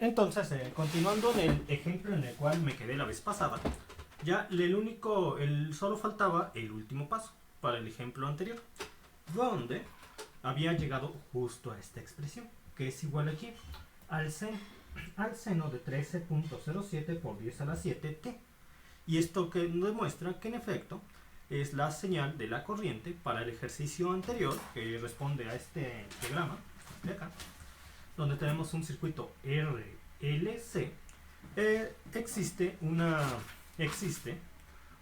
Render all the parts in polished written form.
Entonces, continuando en el ejemplo en el cual me quedé la vez pasada, ya solo faltaba el último paso para el ejemplo anterior, donde había llegado justo a esta expresión, que es igual aquí al seno de 13.07 por 10 a la 7t. Y esto que demuestra que en efecto es la señal de la corriente para el ejercicio anterior, que responde a este diagrama de acá, donde tenemos un circuito RLC. Existe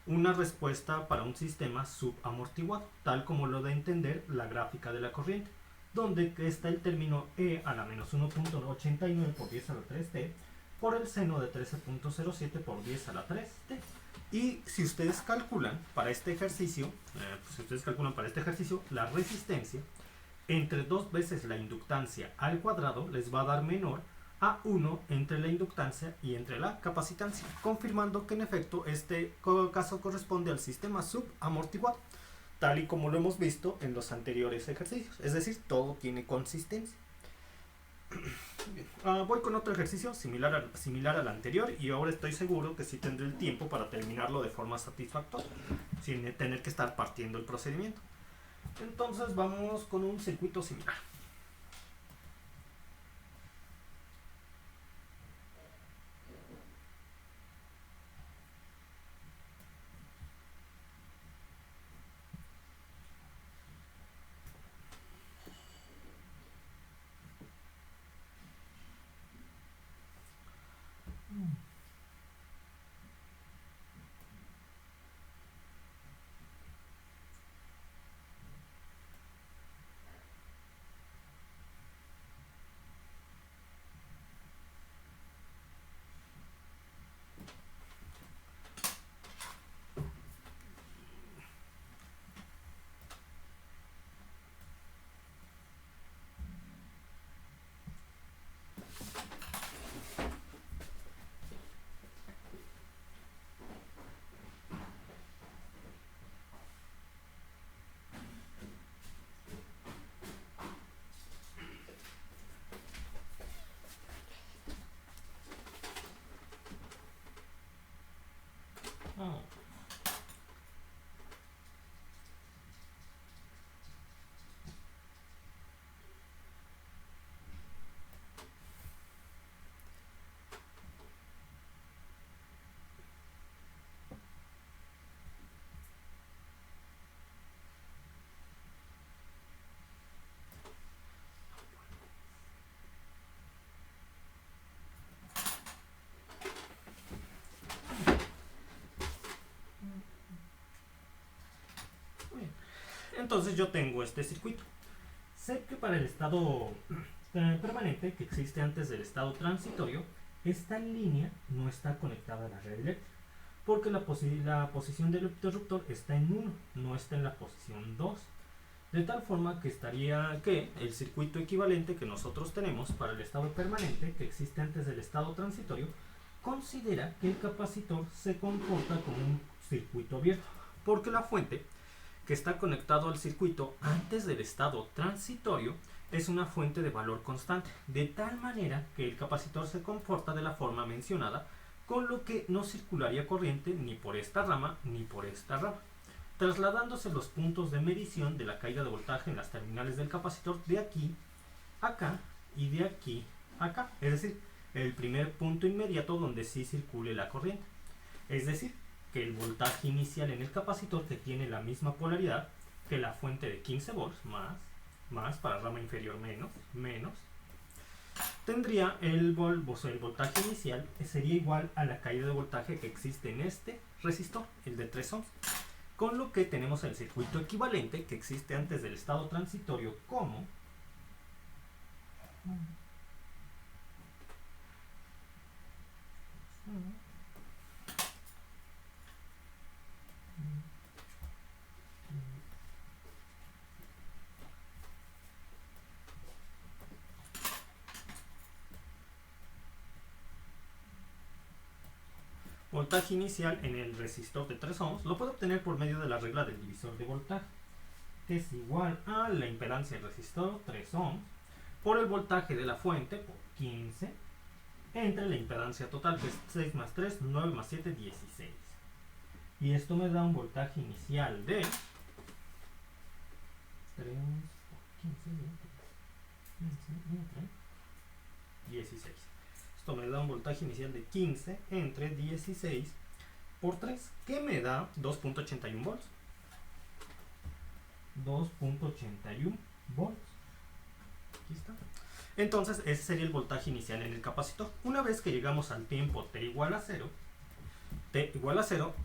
una respuesta para un sistema subamortiguado, tal como lo da a entender la gráfica de la corriente, donde está el término E a la menos 1.89 por 10 a la 3t por el seno de 13.07 por 10 a la 3t. Y si ustedes calculan para este ejercicio, la resistencia entre 2 veces la inductancia al cuadrado les va a dar menor a 1 entre la inductancia y entre la capacitancia, confirmando que en efecto este caso corresponde al sistema subamortiguado, tal y como lo hemos visto en los anteriores ejercicios. Es decir, todo tiene consistencia. Voy con otro ejercicio similar al anterior, y ahora estoy seguro que sí tendré el tiempo para terminarlo de forma satisfactoria, sin tener que estar partiendo el procedimiento. Entonces vamos con un circuito similar. Entonces yo tengo este circuito. Sé que para el estado permanente que existe antes del estado transitorio, esta línea no está conectada a la red eléctrica, porque la posición del interruptor está en 1, no está en la posición 2. De tal forma que estaría que el circuito equivalente que nosotros tenemos para el estado permanente que existe antes del estado transitorio considera que el capacitor se comporta como un circuito abierto, porque la fuente que está conectado al circuito antes del estado transitorio es una fuente de valor constante, de tal manera que el capacitor se comporta de la forma mencionada, con lo que no circularía corriente ni por esta rama ni por esta rama, trasladándose los puntos de medición de la caída de voltaje en las terminales del capacitor de aquí a acá y de aquí a acá, es decir, el primer punto inmediato donde sí circule la corriente. Es decir, que el voltaje inicial en el capacitor, que tiene la misma polaridad que la fuente de 15 volts, más para rama inferior menos, tendría el voltaje inicial sería igual a la caída de voltaje que existe en este resistor, el de 3 ohms. Con lo que tenemos el circuito equivalente que existe antes del estado transitorio como voltaje inicial en el resistor de 3 ohms. Lo puedo obtener por medio de la regla del divisor de voltaje, que es igual a la impedancia del resistor 3 ohms por el voltaje de la fuente por 15 entre la impedancia total, que es 6 más 3, 9 más 7, 16. Y esto me da un voltaje inicial de 3 por 15, 16. Esto me da un voltaje inicial de 15 entre 16 por 3, que me da 2.81 volts. 2.81 volts. Aquí está. Entonces ese sería el voltaje inicial en el capacitor. Una vez que llegamos al tiempo t igual a 0,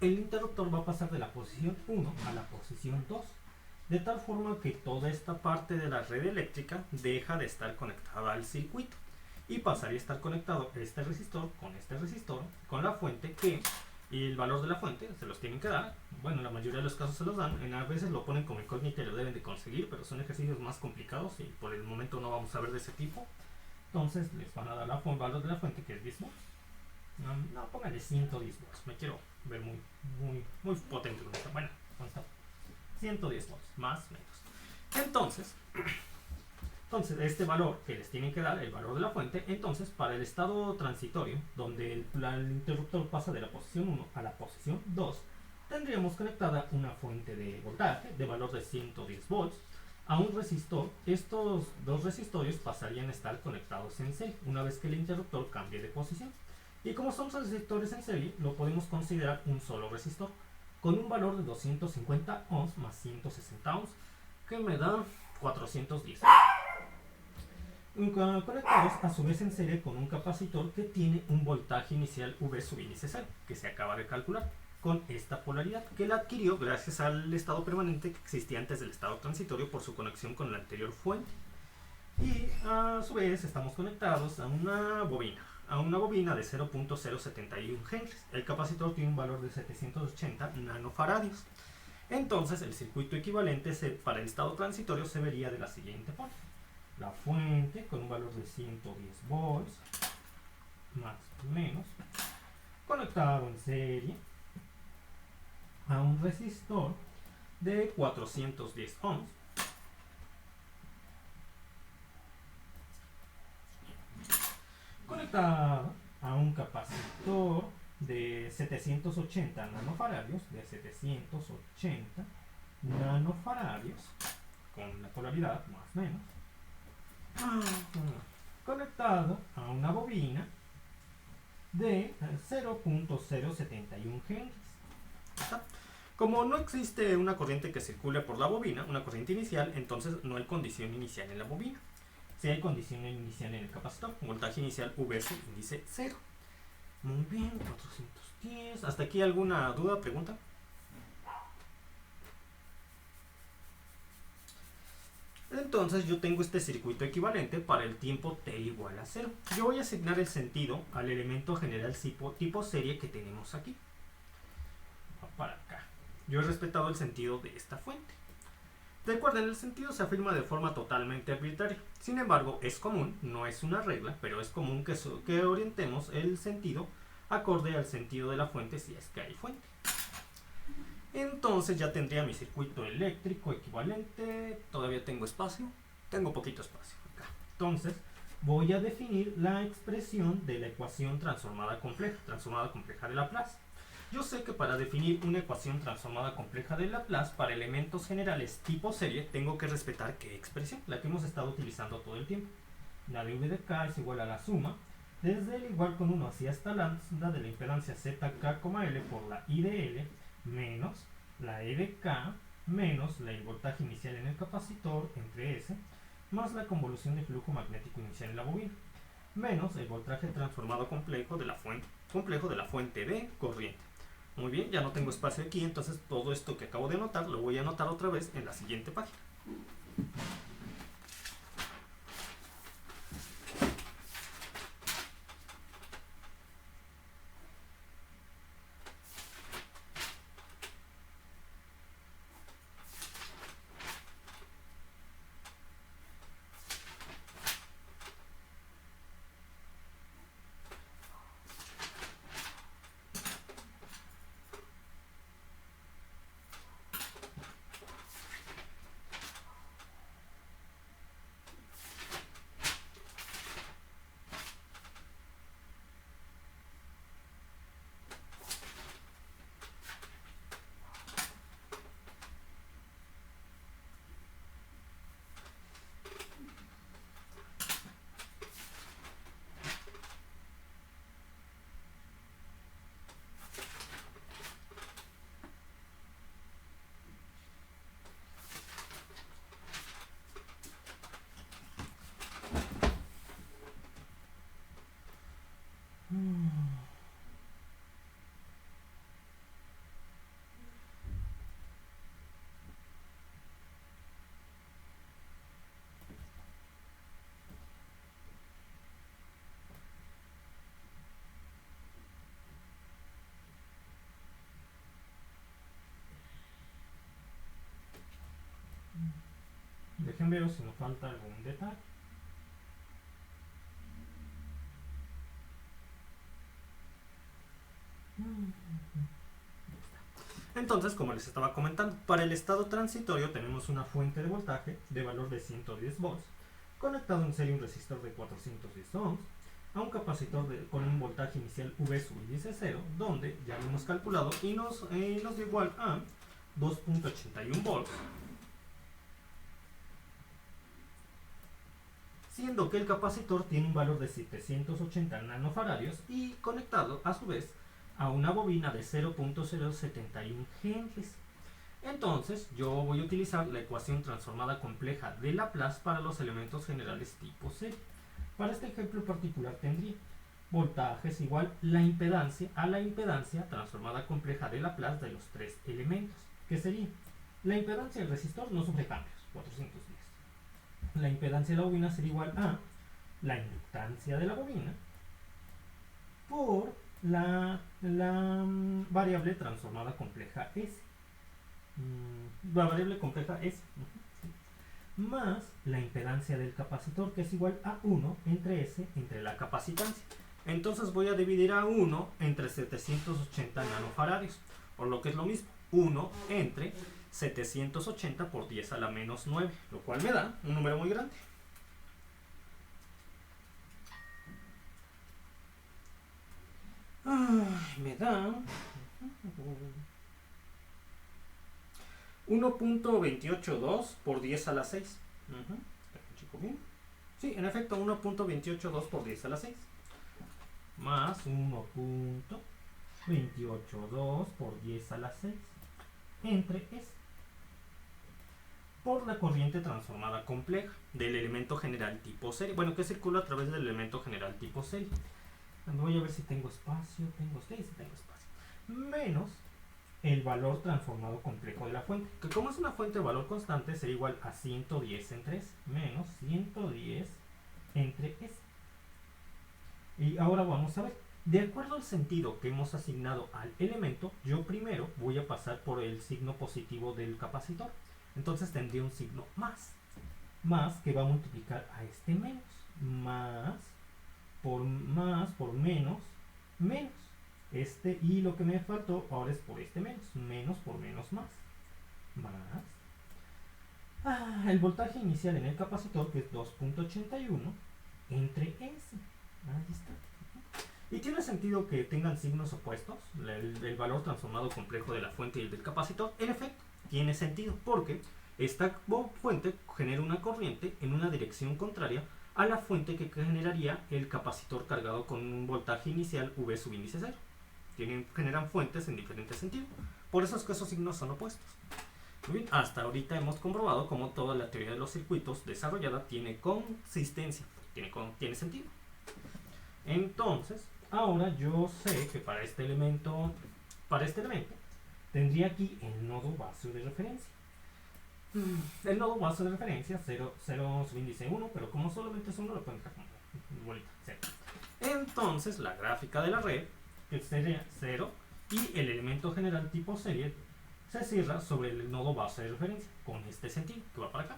el interruptor va a pasar de la posición 1 a la posición 2, de tal forma que toda esta parte de la red eléctrica deja de estar conectada al circuito y pasaría a estar conectado este resistor, con la fuente, que y el valor de la fuente se los tienen que dar. Bueno, en la mayoría de los casos se los dan, a veces lo ponen como incógnita y lo deben de conseguir, pero son ejercicios más complicados y por el momento no vamos a ver de ese tipo. Entonces les van a dar el valor de la fuente, que es 10 volts. No, pónganle 110 volts, me quiero ver muy potente con esto. Bueno, con esta 110 volts, más o menos. Entonces, este valor que les tienen que dar, el valor de la fuente, entonces para el estado transitorio, donde el interruptor pasa de la posición 1 a la posición 2, tendríamos conectada una fuente de voltaje de valor de 110 volts a un resistor. Estos dos resistores pasarían a estar conectados en serie una vez que el interruptor cambie de posición. Y como son resistores en serie, lo podemos considerar un solo resistor, con un valor de 250 ohms más 160 ohms, que me da 410. Conectados a su vez en serie con un capacitor que tiene un voltaje inicial V sub índice 0, que se acaba de calcular, con esta polaridad, que la adquirió gracias al estado permanente que existía antes del estado transitorio por su conexión con la anterior fuente. Y a su vez estamos conectados a una bobina de 0.071 henries. El capacitor tiene un valor de 780 nanofaradios. Entonces el circuito equivalente para el estado transitorio se vería de la siguiente forma: la fuente con un valor de 110 volts más o menos, conectado en serie a un resistor de 410 ohms, conectado a un capacitor de 780 nanofaradios, con la polaridad más o menos, conectado a una bobina de 0.071 henries. Como no existe una corriente que circule por la bobina, una corriente inicial, entonces no hay condición inicial en la bobina. Si hay condición inicial en el capacitor, voltaje inicial V índice 0. Muy bien, 410. ¿Hasta aquí alguna duda, pregunta? Entonces yo tengo este circuito equivalente para el tiempo t igual a 0. Yo voy a asignar el sentido al elemento general tipo serie que tenemos aquí. Va para acá. Yo he respetado el sentido de esta fuente. Recuerden, el sentido se afirma de forma totalmente arbitraria. Sin embargo, es común, no es una regla, pero es común que orientemos el sentido acorde al sentido de la fuente si es que hay fuente. Entonces ya tendría mi circuito eléctrico equivalente. Todavía tengo espacio, tengo poquito espacio acá. Entonces voy a definir la expresión de la ecuación transformada compleja de Laplace. Yo sé que para definir una ecuación transformada compleja de Laplace para elementos generales tipo serie tengo que respetar ¿qué expresión? La que hemos estado utilizando todo el tiempo. La de V de K es igual a la suma desde el igual con 1 así hasta lambda de la impedancia ZK, L por la I de L menos la E de K menos el voltaje inicial en el capacitor entre S más la convolución de flujo magnético inicial en la bobina menos el voltaje transformado complejo de la fuente de corriente. Muy bien, ya no tengo espacio aquí, entonces todo esto que acabo de anotar lo voy a anotar otra vez en la siguiente página. Dejen ver si nos falta algún detalle. Entonces, como les estaba comentando, para el estado transitorio tenemos una fuente de voltaje de valor de 110 volts, conectado en serie un resistor de 410 ohms, a un capacitor con un voltaje inicial V sub índice 0, donde ya lo hemos calculado y nos dio igual a 2.81 volts, siendo que el capacitor tiene un valor de 780 nanofaradios y conectado a su vez a una bobina de 0.071 Henrys. Entonces yo voy a utilizar la ecuación transformada compleja de Laplace para los elementos generales tipo serie. Para este ejemplo particular tendría voltaje es igual a la impedancia transformada compleja de Laplace de los tres elementos, que sería la impedancia del resistor no sufre cambios, 410. La impedancia de la bobina sería igual a la inductancia de la bobina por la variable transformada compleja S. La variable compleja S. Más la impedancia del capacitor, que es igual a 1 entre S entre la capacitancia. Entonces voy a dividir a 1 entre 780 nanofaradios, o lo que es lo mismo, 1 entre 780 por 10 a la menos 9, lo cual me da un número muy grande. Me da 1.282 por 10 a la 6. Sí, en efecto, 1.282 por 10 a la 6. Más 1.282 por 10 a la 6 entre S por la corriente transformada compleja del elemento general tipo serie, bueno, que circula a través del elemento general tipo serie. Voy a ver si tengo espacio, tengo espacio, menos el valor transformado complejo de la fuente, que como es una fuente de valor constante sería igual a 110 entre S, menos 110 entre S. Y ahora vamos a ver, de acuerdo al sentido que hemos asignado al elemento, yo primero voy a pasar por el signo positivo del capacitor. Entonces tendría un signo más que va a multiplicar a este menos, más por menos, y lo que me faltó ahora es por este menos por menos más, el voltaje inicial en el capacitor, que es 2.81 entre S. Ahí está. Y tiene sentido que tengan signos opuestos, el valor transformado complejo de la fuente y el del capacitor. En efecto, tiene sentido porque esta fuente genera una corriente en una dirección contraria a la fuente que generaría el capacitor cargado con un voltaje inicial V sub índice 0. Generan fuentes en diferentes sentidos. Por eso es que esos signos son opuestos. Muy bien, hasta ahorita hemos comprobado cómo toda la teoría de los circuitos desarrollada tiene consistencia, tiene sentido. Entonces, ahora yo sé que para este elemento tendría aquí el nodo base de referencia. El nodo base de referencia 0 sub índice 1, pero como solamente es 1 lo pueden dejar como bolita, 0. Entonces la gráfica de la red, que sería 0, y el elemento general tipo serie se cierra sobre el nodo base de referencia, con este sentido, que va para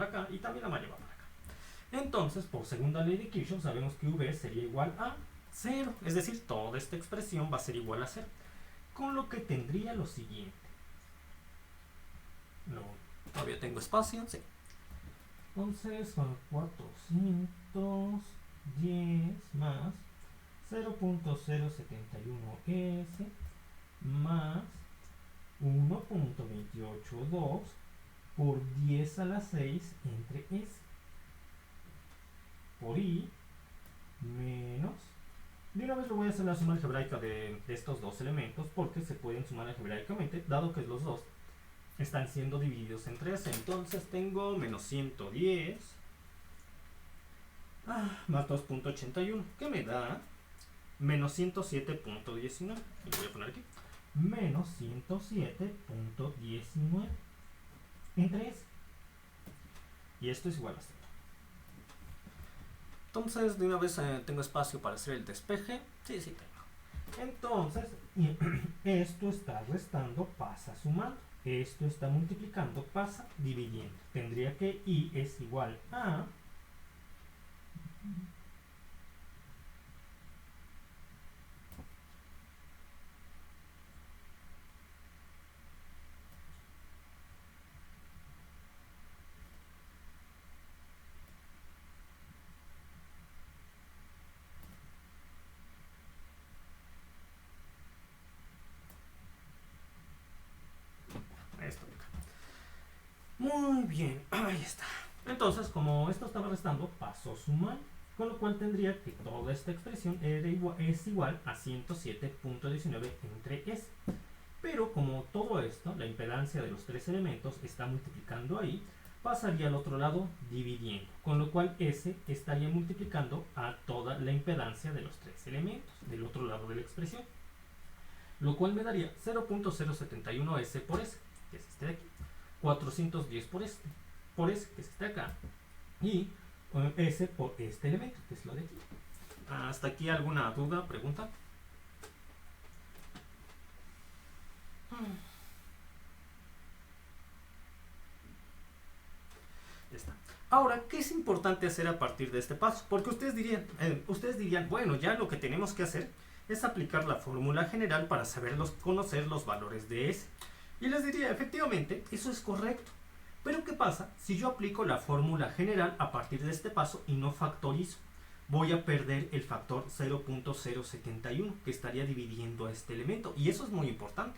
acá, y también la malla va para acá. Entonces, por segunda ley de Kirchhoff, sabemos que V sería igual a 0, es decir, toda esta expresión va a ser igual a 0, con lo que tendría lo siguiente. Todavía tengo espacio, sí. Entonces son 410 más 0.071S más 1.282 por 10 a la 6 entre S por I menos, de una vez lo voy a hacer la suma algebraica de estos dos elementos porque se pueden sumar algebraicamente dado que los dos están siendo divididos entre S. Entonces tengo menos 110 más 2.81, que me da menos 107.19. Lo voy a poner aquí. Menos 107.19 entre S. Y esto es igual a 0. Entonces, de una vez tengo espacio para hacer el despeje. Sí, tengo. Entonces, esto está restando, pasa sumando. esto está multiplicando, pasa dividiendo. Tendría que I es igual a... esto de acá. Muy bien, ahí está. Entonces, como esto estaba restando, paso a sumar, con lo cual tendría que toda esta expresión es igual a 107.19 entre S. Pero como todo esto, la impedancia de los tres elementos está multiplicando ahí, pasaría al otro lado dividiendo, con lo cual S estaría multiplicando a toda la impedancia de los tres elementos del otro lado de la expresión, lo cual me daría 0.071S por S, que es este de aquí, 410 por S, que es este de acá, y S por este elemento, que es lo de aquí. ¿Hasta aquí alguna duda, pregunta? Ya está. Ahora, ¿qué es importante hacer a partir de este paso? Porque ustedes dirían, bueno, ya lo que tenemos que hacer es aplicar la fórmula general para conocer los valores de S. Y les diría, efectivamente, eso es correcto. Pero ¿qué pasa si yo aplico la fórmula general a partir de este paso y no factorizo? Voy a perder el factor 0.071 que estaría dividiendo a este elemento. Y eso es muy importante.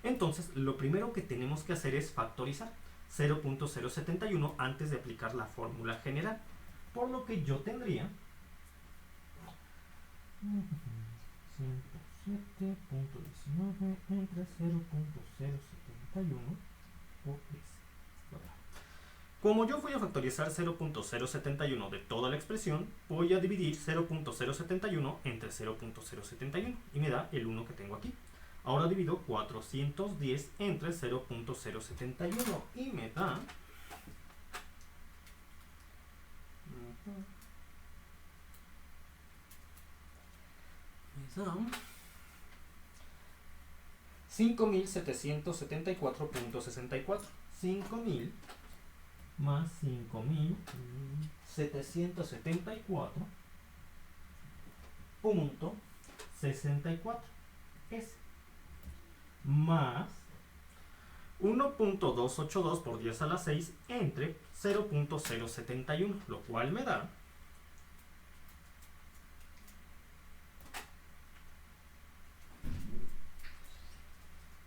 Entonces, lo primero que tenemos que hacer es factorizar 0.071 antes de aplicar la fórmula general. Por lo que yo tendría 107.19 entre 0.071 por S. Como yo voy a factorizar 0.071 de toda la expresión, voy a dividir 0.071 entre 0.071 y me da el 1 que tengo aquí. Ahora divido 410 entre 0.071 y me da 5.774.64. 5.000 más 5.774.64 es más 1.282 por 10 a la 6 entre 0.071, lo cual me da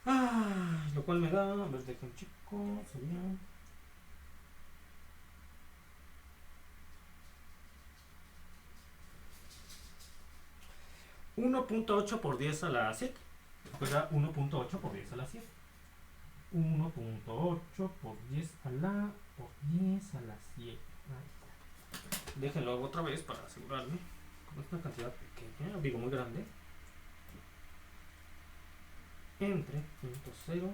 a ver, dejen chico, sería 1.8 por 10 a la 7. Recuerda, 1.8 por 10 a la 7. 1.8 por 10 a la 7. Déjenlo hago otra vez para asegurarme. Con esta cantidad pequeña, digo muy grande. Entre 0.071.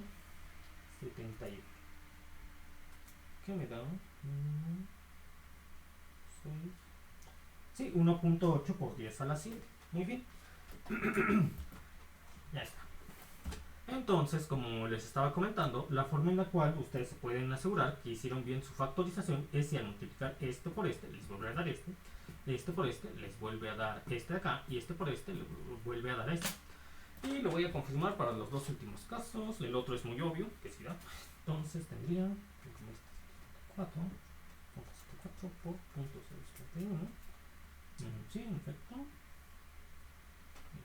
¿Qué me da? 6. Sí, 1.8 por 10 a la 7. Muy bien. Ya está. Entonces, como les estaba comentando, la forma en la cual ustedes se pueden asegurar que hicieron bien su factorización es si al multiplicar este por este les vuelve a dar este por este les vuelve a dar este de acá y este por este les vuelve a dar este. Y lo voy a confirmar para los dos últimos casos. El otro es muy obvio que sí da. Entonces tendría 4 por .071. Sí, en efecto.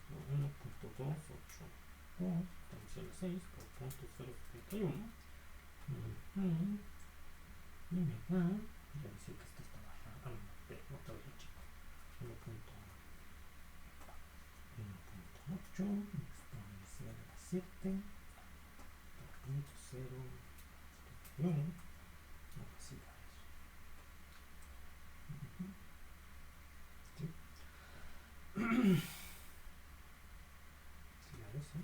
1.28 por 6 por .071. Y me da, ya decía que esto está bajado. Otra vez lo chico. 1.8 exponencial a 7 por .071. No facilita eso. ¿Sí? Eso.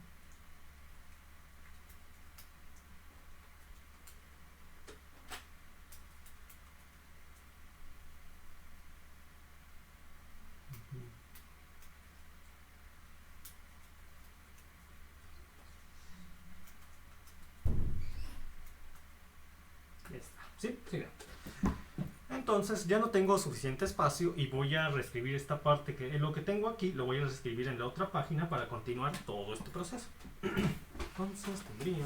Entonces ya no tengo suficiente espacio y voy a reescribir esta parte, que lo que tengo aquí lo voy a reescribir en la otra página para continuar todo este proceso. Entonces tendría...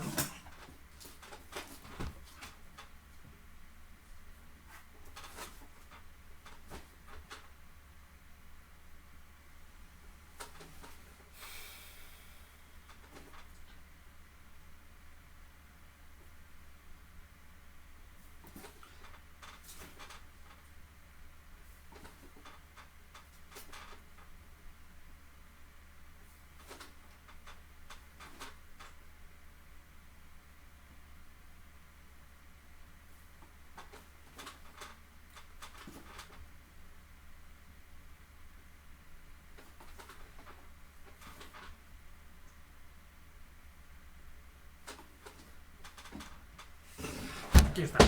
Aquí está.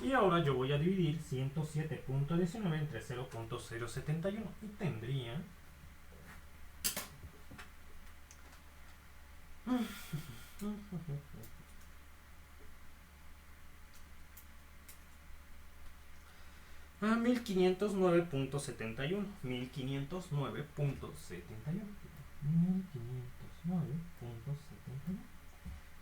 Y ahora yo voy a dividir 107.19 entre 0.071 y tendría... a 1509.71. 1509.71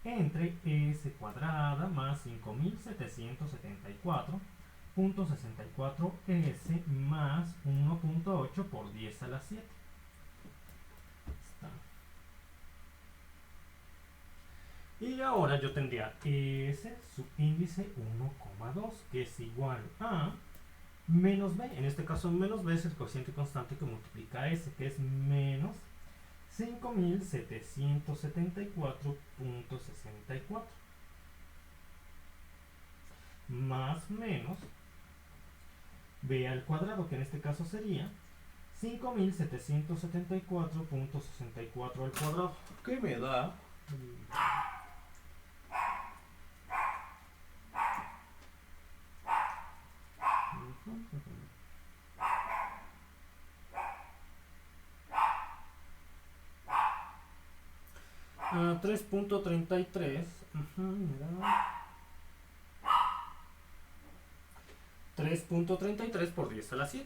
entre s cuadrada más 5774.64s más 1.8 por 10 a la 7. Y ahora yo tendría S subíndice 1,2, que es igual a menos B. En este caso menos B es el cociente constante que multiplica S, que es menos 5774.64 más menos B al cuadrado, que en este caso sería 5774.64 al cuadrado, que me da 3.33, 3.33 por 10 a la 7.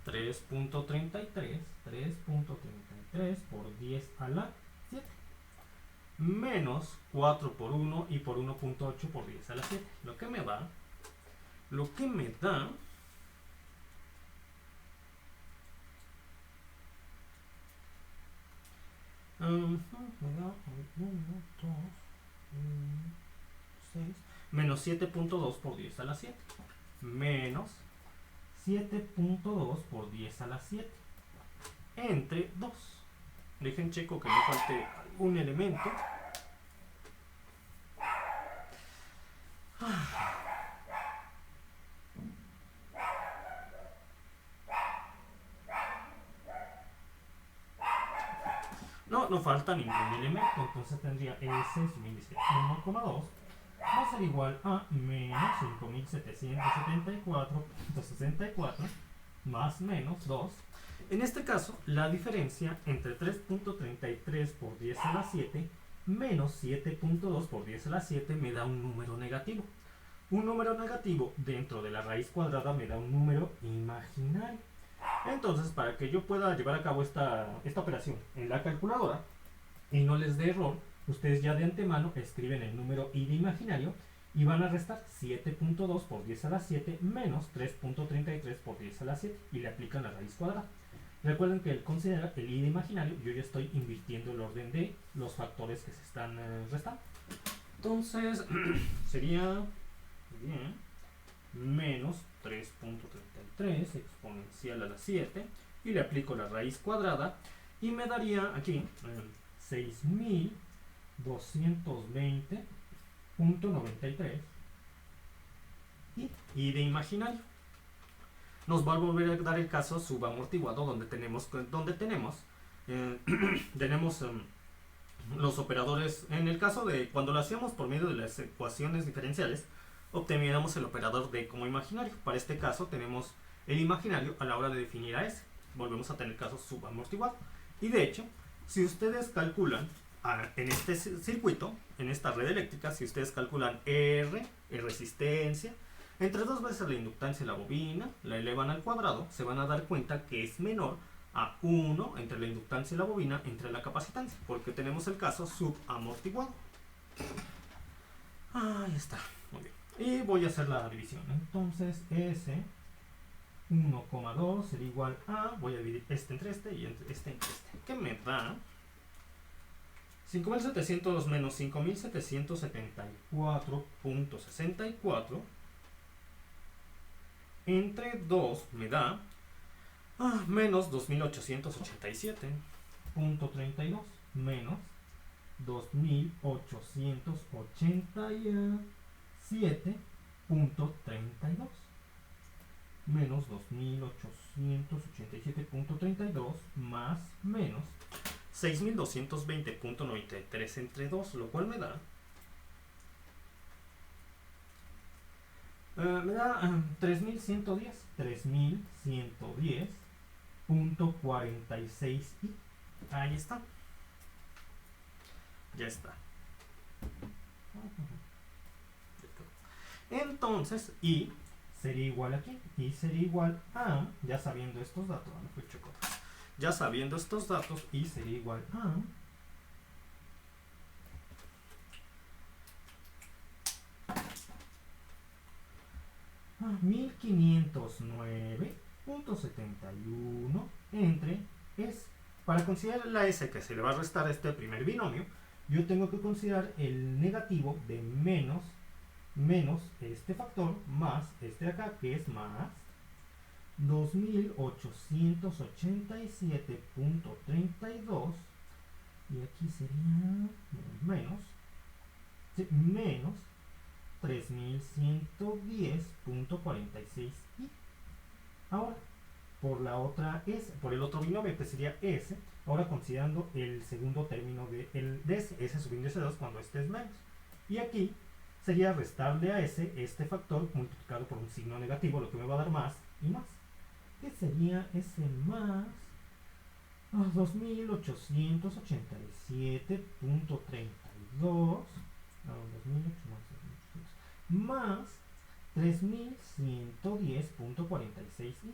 3.33 por 10 a la 7. Menos 4 por 1 y por 1.8 por 10 a la 7. Lo que me da 6, menos 7.2 por 10 a la 7. Menos 7.2 por 10 a la 7. Entre 2. Dejen checo que no falte algún elemento. No falta ningún elemento, entonces tendría S subíndice 1,2 va a ser igual a menos 5774.64 más menos 2. En este caso, la diferencia entre 3.33 por 10 a la 7 menos 7.2 por 10 a la 7 me da un número negativo. Un número negativo dentro de la raíz cuadrada me da un número imaginario. Entonces, para que yo pueda llevar a cabo esta operación en la calculadora y no les dé error, ustedes ya de antemano escriben el número i de imaginario y van a restar 7.2 por 10 a la 7 menos 3.33 por 10 a la 7 y le aplican la raíz cuadrada. Recuerden que el considerar el i de imaginario, yo ya estoy invirtiendo el orden de los factores que se están restando. Entonces, sería bien, menos 3.33 exponencial a la 7 y le aplico la raíz cuadrada y me daría aquí 6220.93 y de imaginario. Nos va a volver a dar el caso subamortiguado donde tenemos los operadores. En el caso de cuando lo hacíamos por medio de las ecuaciones diferenciales, obteniéramos el operador d como imaginario. Para este caso tenemos el imaginario a la hora de definir a s. Volvemos a tener caso subamortiguado. Y de hecho, si ustedes calculan en este circuito, en esta red eléctrica, si ustedes calculan R, resistencia, Entre 2 veces la inductancia de la bobina, la elevan al cuadrado, se van a dar cuenta que es menor a 1 entre la inductancia y la bobina entre la capacitancia, porque tenemos el caso subamortiguado. Ahí está, muy bien. Y voy a hacer la división. Entonces, S 1,2 será igual a, voy a dividir este entre este y este entre este, que me da 5.702 menos 5.774.64 entre 2 me da menos 2.887.32 menos 2.887.32 menos 2.887.32 más menos 6.220.93 entre 2, lo cual me da 3.110.46 y ahí está. Ya está. Entonces, y sería igual aquí. Y sería igual a, ya sabiendo estos datos, ya sabiendo estos datos, y sería igual a 1509.71 entre S. Para considerar la S que se le va a restar a este primer binomio, yo tengo que considerar el negativo de menos este factor más este de acá, que es más 2.887.32, y aquí sería menos 3.110.46 y ahora por la otra S, por el otro binomio que sería S, ahora considerando el segundo término de S subiendo S2 cuando este es menos, y aquí sería restarle a S este factor multiplicado por un signo negativo, lo que me va a dar más y más, que sería S más 2.887.32 más 3.110.46 y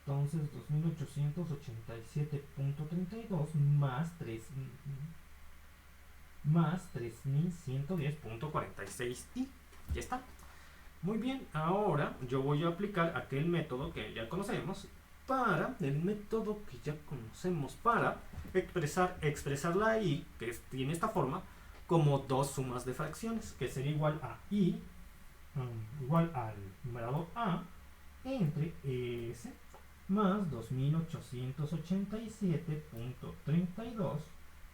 entonces 2.887.32 más 3.110.46 y ya está. Muy bien, ahora yo voy a aplicar aquel método que ya conocemos para expresar la i, que tiene esta forma, como dos sumas de fracciones, que sería igual a i igual al numerador a entre s más 2.887.32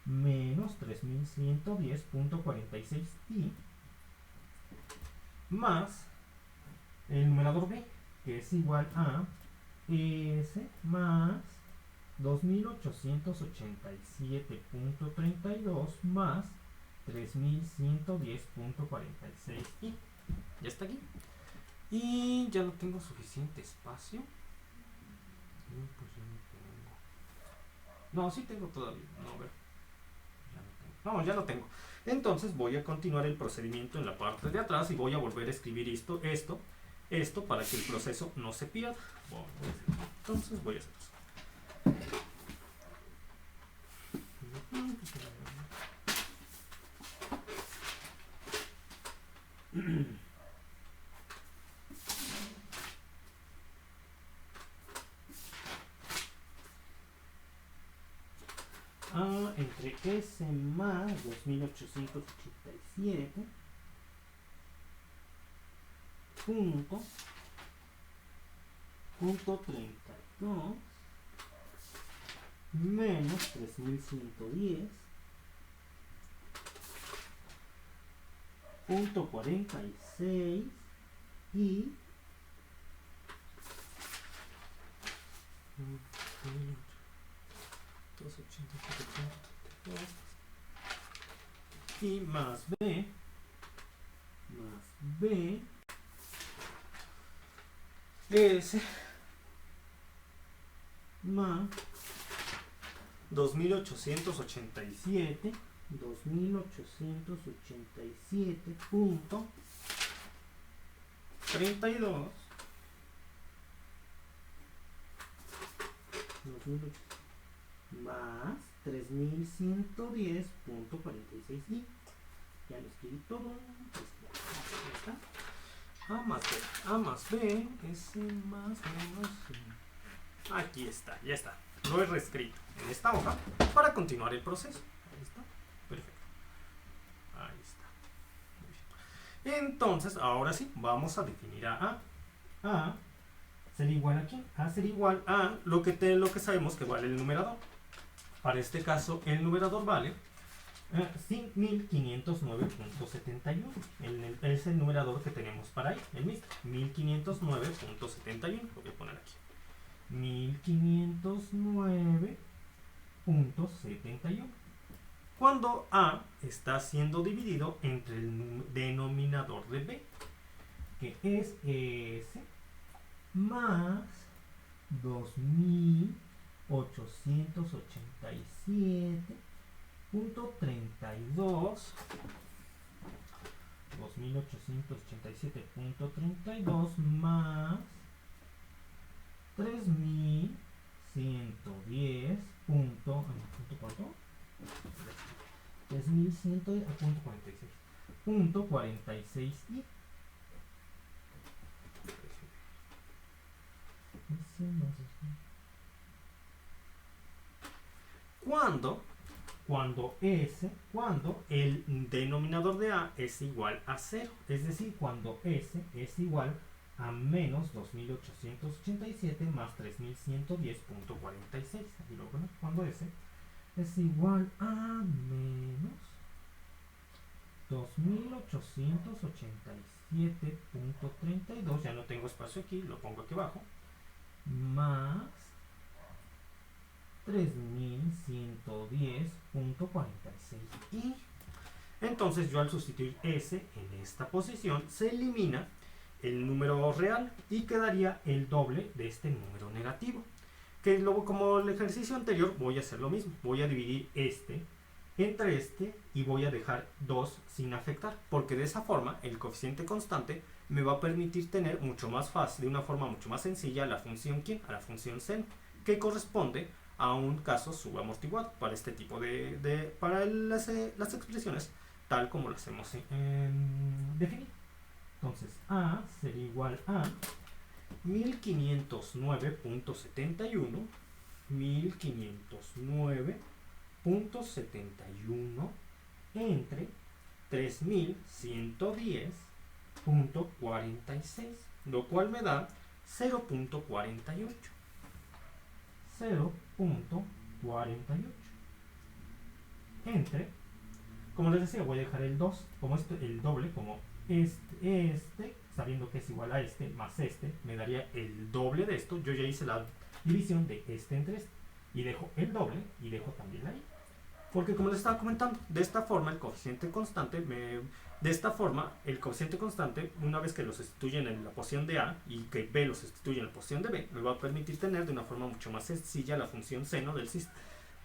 menos 3.110.46 y más el numerador b, que es igual a s más 2.887.32 más 3.110.46 y ya está aquí. Y ya no tengo suficiente espacio. Pues ya no tengo. No, sí tengo todavía. No, a ver. Ya no tengo. No, ya no tengo. Entonces voy a continuar el procedimiento en la parte de atrás y voy a volver a escribir esto para que el proceso no se pierda. Bueno, entonces voy a hacer eso. Entre S más 2.887 punto 32 menos 3.110.46 y y más b es más 2.887 punto 32 más 3110.46i. Ya lo escribí todo. A más B, A más B, S más menos C. Aquí está, ya está. Lo he reescrito en esta hoja para continuar el proceso. Ahí está. Perfecto. Ahí está. Entonces, ahora sí, vamos a definir a A. A sería igual a ¿quién? A sería igual a lo que sabemos que vale el numerador. Para este caso, el numerador vale 1509.71. Es el numerador que tenemos para ahí, el mismo. 1509.71. Lo voy a poner aquí. 1509.71. Cuando A está siendo dividido entre el denominador de B, que es S más 2887.32 2887.32 más 3110. ¿Punto cuánto? 3100.46. Cuando el denominador de A es igual a 0, es decir, cuando S es igual a menos 2887 más 3110.46. Aquí lo pongo. Cuando S es igual a menos 2887.32, ya no tengo espacio aquí, lo pongo aquí abajo, más 3110.46. Y entonces yo al sustituir S en esta posición, se elimina el número real y quedaría el doble de este número negativo. Que luego, como el ejercicio anterior, voy a hacer lo mismo. Voy a dividir este entre este y voy a dejar 2 sin afectar, porque de esa forma el coeficiente constante me va a permitir tener mucho más fácil, de una forma mucho más sencilla, la función ¿quién? A la función seno, que corresponde a un caso subamortiguado para este tipo para las expresiones tal como las hemos definido. Entonces A sería igual a 1509.71 1509.71 entre 3110.46, lo cual me da 0.48. 0.48 entre, como les decía, voy a dejar el 2 como el doble, como sabiendo que es igual a este más este, me daría el doble de esto. Yo ya hice la división de este entre este y dejo el doble y dejo también ahí, porque como les estaba comentando, de esta forma el coeficiente constante una vez que lo sustituyen en la posición de A y que B lo sustituye en la posición de B, me va a permitir tener de una forma mucho más sencilla la función seno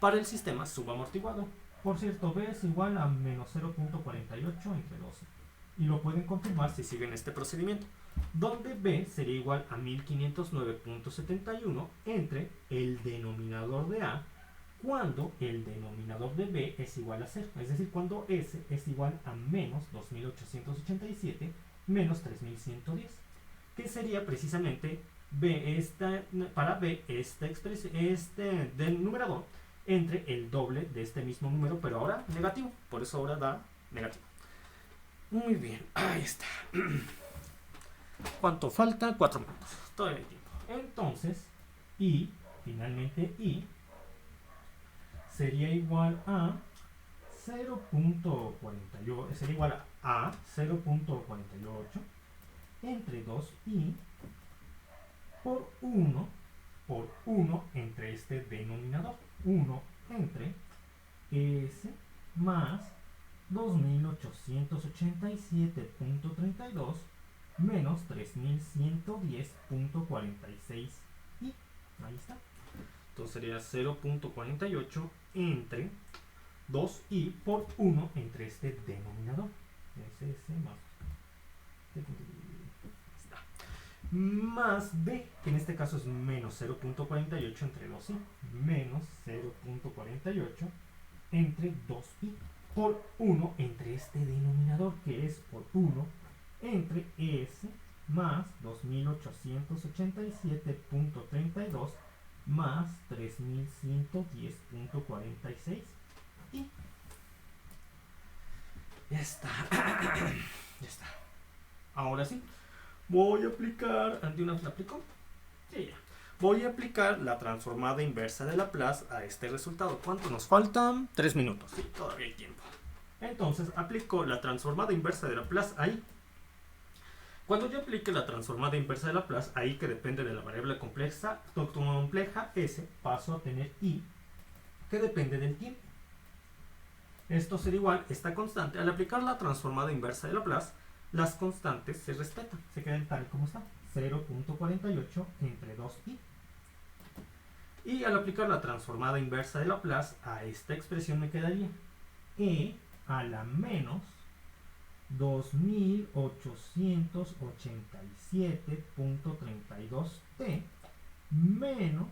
para el sistema subamortiguado. Por cierto, B es igual a menos 0.48 entre 12. Y lo pueden confirmar si siguen este procedimiento, donde B sería igual a 1509.71 entre el denominador de A cuando el denominador de B es igual a 0, es decir, cuando S es igual a menos 2887 menos 3110, que sería precisamente para B este del numerador entre el doble de este mismo número, pero ahora negativo, por eso ahora da negativo. Muy bien, ahí está. ¿Cuánto falta? 4 minutos, todavía hay tiempo. Entonces, finalmente I sería igual a 0.48, sería igual a 0.48 entre 2i por 1 entre este denominador, 1 entre S más 2887.32 menos 3110.46 y ahí está. Entonces sería 0.48 entre 2i por 1 entre este denominador. SS más. Está. más b, que en este caso es menos 0.48 entre 2i, menos 0.48 entre 2i, por 1 entre este denominador, que es por 1 entre s más 2887.32 más 3110.46 y ya está. Ya está. Ahora sí, voy a aplicar, ¿de una vez la aplico? Sí, ya. Voy a aplicar la transformada inversa de Laplace a este resultado. ¿Cuánto nos faltan? 3 minutos. Sí, todavía hay tiempo. Entonces, aplico la transformada inversa de Laplace ahí. Cuando yo aplique la transformada inversa de Laplace, ahí que depende de la variable compleja s, paso a tener i, que depende del tiempo. Esto será igual, esta constante. Al aplicar la transformada inversa de Laplace, las constantes se respetan, se quedan tal como están, 0.48 entre 2i. Y al aplicar la transformada inversa de Laplace a esta expresión me quedaría e a la menos 2887.32t menos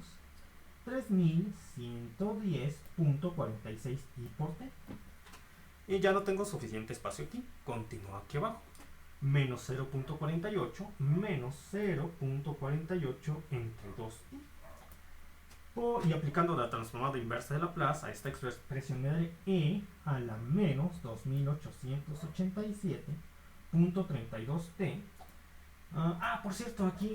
3110.46 i por t. Y ya no tengo suficiente espacio aquí. Continúo aquí abajo. Menos 0.48 menos 0.48 entre 2i. Y aplicando la transformada inversa de Laplace a esta expresión me daré e a la menos 2887.32t. Por cierto, aquí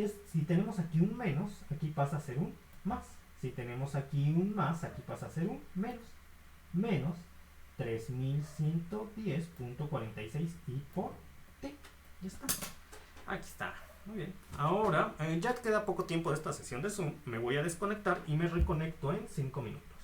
es, si tenemos aquí un menos, aquí pasa a ser un más. Si tenemos aquí un más, aquí pasa a ser un menos. Menos 3110.46 i por t. Ya está. Aquí está. Muy bien. Ahora, ya queda poco tiempo de esta sesión de Zoom, me voy a desconectar y me reconecto en 5 minutos.